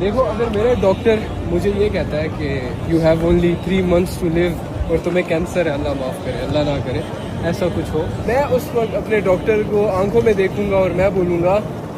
देखो, अगर मेरा डॉक्टर मुझे ये कहता है कि you have only 3 months to live और तुम्हें कैंसर है, अल्लाह माफ़ करे, अल्लाह ना करे ऐसा कुछ हो, मैं उस वक्त अपने डॉक्टर को आंखों में देखूंगा और मैं बोलूँगा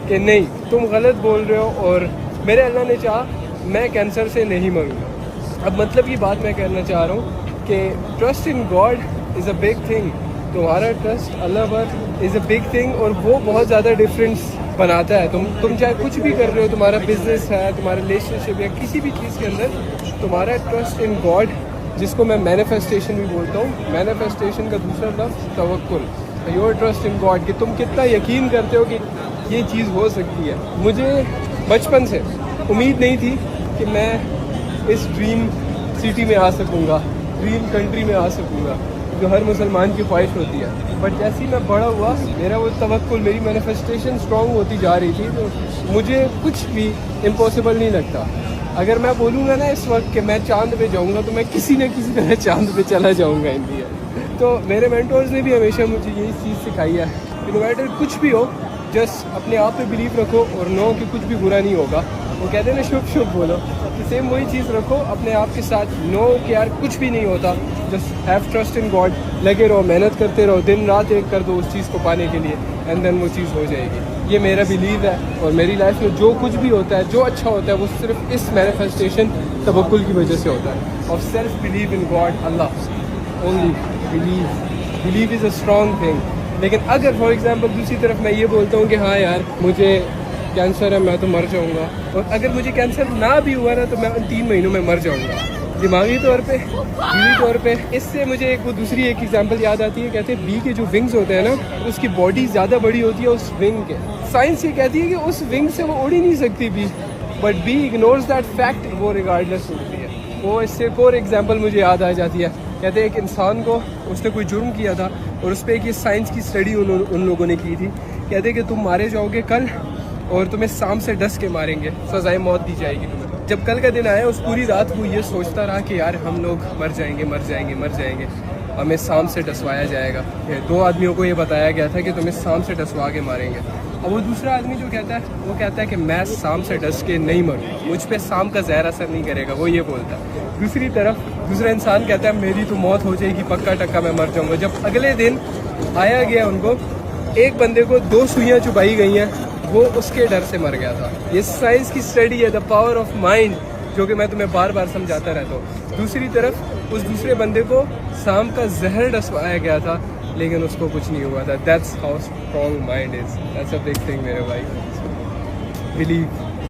कि नहीं, तुम गलत बोल रहे हो और मेरे अल्लाह ने चाहा मैं कैंसर से नहीं मरूँगा। अब मतलब ये बात मैं कहना चाह रहा हूँ कि trust in God is a big thing. तुम्हारा ट्रस्ट अल्लाह पर इज़ अ बिग थिंग और वो बहुत ज़्यादा डिफरेंस बनाता है। तुम चाहे कुछ भी कर रहे हो, तुम्हारा बिजनेस है, तुम्हारा रिलेशनशिप या किसी भी चीज़ के अंदर तुम्हारा ट्रस्ट इन गॉड, जिसको मैं मैनिफेस्टेशन भी बोलता हूँ, मैनिफेस्टेशन का दूसरा लफ्ज़ तवक्कुल, योर ट्रस्ट इन गॉड, कि तुम कितना यकीन करते हो कि ये चीज़ हो सकती है। मुझे बचपन से उम्मीद नहीं थी कि मैं इस ड्रीम सिटी में आ सकूँगा, ड्रीम कंट्री में आ सकूँगा, जो हर मुसलमान की ख्वाहिश होती है। बट जैसे ही मैं बड़ा हुआ, मेरा वो तवक्कुल, मेरी मैनिफेस्टेशन स्ट्रॉन्ग होती जा रही थी, तो मुझे कुछ भी इम्पॉसिबल नहीं लगता। अगर मैं बोलूँगा ना इस वक्त कि मैं चांद पे जाऊँगा, तो मैं किसी न किसी तरह चांद पे चला जाऊँगा इंडिया। तो मेरे मेंटोर्स ने भी हमेशा मुझे यही चीज़ सिखाई है कि नो मैटर कुछ भी हो, जस्ट अपने आप पे बिलीव रखो और नो कि कुछ भी बुरा नहीं होगा। वो कहते हैं ना शुभ शुभ बोलो, तो सेम वही चीज़ रखो अपने आप के साथ, नो कि यार कुछ भी नहीं होता, just have trust in God, लगे रहो, मेहनत करते रहो, दिन रात एक कर दो उस चीज़ को पाने के लिए, एंड देन वो चीज़ हो जाएगी। ये मेरा बिलीव है और मेरी लाइफ में जो कुछ भी होता है, जो अच्छा होता है, वो सिर्फ इस मैनिफेस्टेशन तवक्कुल की वजह से होता है। और self believe in God, Allah only, believe is a strong thing. लेकिन अगर फॉर एग्जांपल दूसरी तरफ मैं ये बोलता हूँ कि हाँ यार मुझे कैंसर है, मैं तो मर जाऊँगा, और अगर मुझे कैंसर ना भी हुआ ना तो मैं 3 महीनों में मर जाऊँगा, दिमागी तौर पे, दिली तौर पे। इससे मुझे एक वो दूसरी एक एग्जांपल याद आती है। कहते हैं बी के जो विंग्स होते हैं ना, उसकी बॉडी ज़्यादा बड़ी होती है उस विंग के। साइंस ये कहती है कि उस विंग से वो उड़ ही नहीं सकती bee, but bee ignores that fact, वो रिगार्डलेस उड़ती है। वो इससे एक और एग्जाम्पल मुझे याद आ जाती है। कहते हैं एक इंसान को, उसने कोई जुर्म किया था और उस पर एक ये साइंस की स्टडी उन लोगों ने की थी। कहते हैं कि तुम मारे जाओगे कल और तुम्हें शाम से डस के मारेंगे, सजाए मौत दी जाएगी तुम्हें। जब कल का दिन आया, उस पूरी रात वो ये सोचता रहा कि यार हम लोग मर जाएंगे मर जाएंगे मर जाएंगे, हमें शाम से डसवाया जाएगा। 2 आदमियों को ये बताया गया था कि तुम्हें शाम से डसवा के मारेंगे। अब वो दूसरा आदमी जो कहता है, वो कहता है कि मैं शाम से डस के नहीं मरूँ, मुझ पे शाम का जहर असर नहीं करेगा, वो ये बोलता है। दूसरी तरफ दूसरा इंसान कहता है मेरी तो मौत हो जाएगी, पक्का टक्का मैं मर जाऊँगा। जब अगले दिन आया गया, उनको एक बंदे को 2 सुइयाँ चुभाई गई हैं, वो उसके डर से मर गया था। ये साइंस की स्टडी है, द पावर ऑफ माइंड, जो कि मैं तुम्हें बार बार समझाता रहता हूँ। दूसरी तरफ उस दूसरे बंदे को शाम का जहर डसवाया गया था, लेकिन उसको कुछ नहीं हुआ था। That's how strong mind is, that's a big thing मेरे भाई। बिलीव।